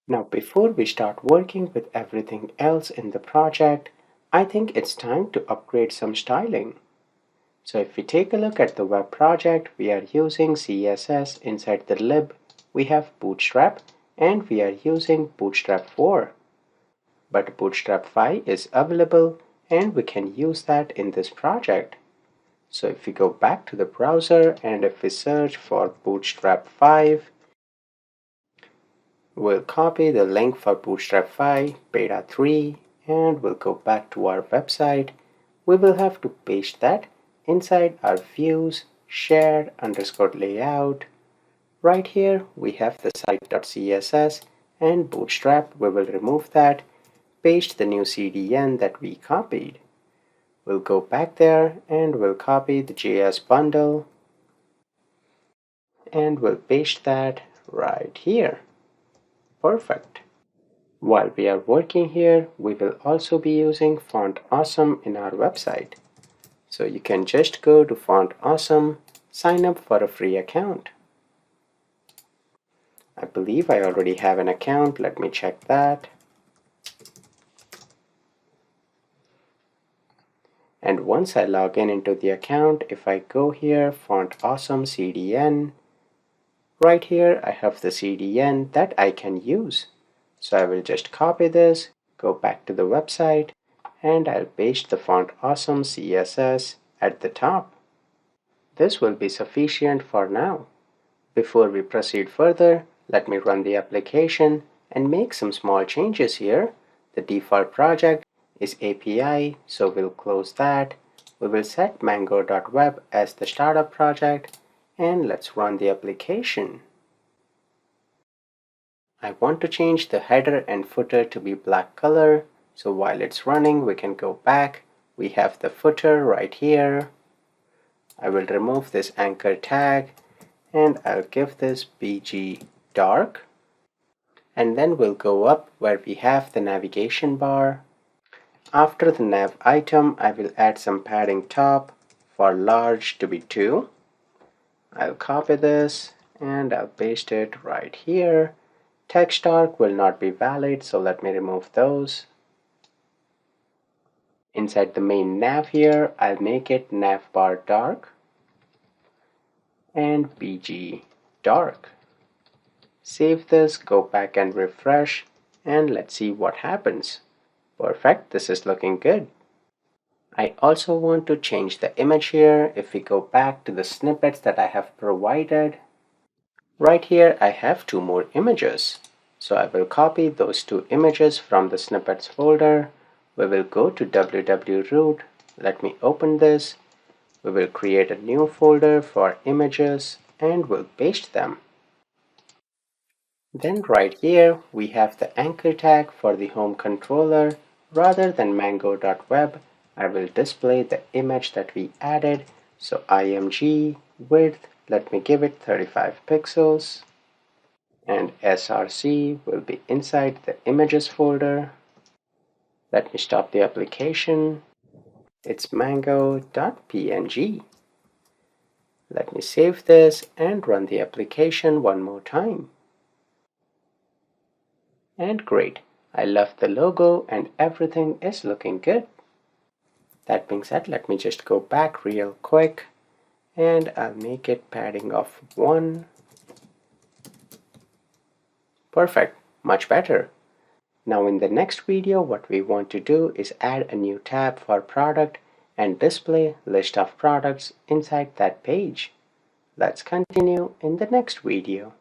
Now, before we start working with everything else in the project, I think it's time to upgrade some styling. So if we take a look at the web project, we are using CSS. Inside the lib, we have Bootstrap, and we are using Bootstrap 4. But Bootstrap 5 is available, and we can use that in this project. So if we go back to the browser, and if we search for Bootstrap 5, we'll copy the link for Bootstrap 5 Beta 3, and we'll go back to our website. We will have to paste that inside our views shared underscore layout. Right here we have the site.css and Bootstrap. We will remove that, paste the new CDN that we copied. We'll go back there and we'll copy the JS bundle and we'll paste that right here. Perfect. While we are working here, we will also be using Font Awesome in our website. So you can just go to Font Awesome, sign up for a free account. I believe I already have an account. Let me check that. And once I log in into the account, if I go here, Font Awesome CDN, right here I have the CDN that I can use. So I will just copy this, go back to the website, and I'll paste the Font Awesome CSS at the top. This will be sufficient for now. Before we proceed further, let me run the application and make some small changes here. The default project is API, so we'll close that. We will set mango.web as the startup project, and let's run the application. I want to change the header and footer to be black color, so while it's running we can go back. We have the footer right here. I will remove this anchor tag and I'll give this BG dark, and then we'll go up where we have the navigation bar. After the nav item, I will add some padding top for large to be 2. I'll copy this and I'll paste it right here. Text dark will not be valid, so let me remove those. Inside the main nav here, I'll make it navbar dark and BG dark. Save this, go back and refresh, and let's see what happens. Perfect, this is looking good. I also want to change the image here. If we go back to the snippets that I have provided, right here I have 2 more images. So I will copy those 2 images from the snippets folder. We will go to www.root. Let me open this. We will create a new folder for images and we'll paste them. Then right here we have the anchor tag for the home controller. Rather than mango.web, I will display the image that we added. So img width, let me give it 35 pixels. And src will be inside the images folder. Let me stop the application. It's mango.png. Let me save this and run the application one more time. And great, I love the logo and everything is looking good. That being said, let me just go back real quick and I'll make it padding of 1. Perfect, much better. Now in the next video, what we want to do is add a new tab for product and display list of products inside that page. Let's continue in the next video.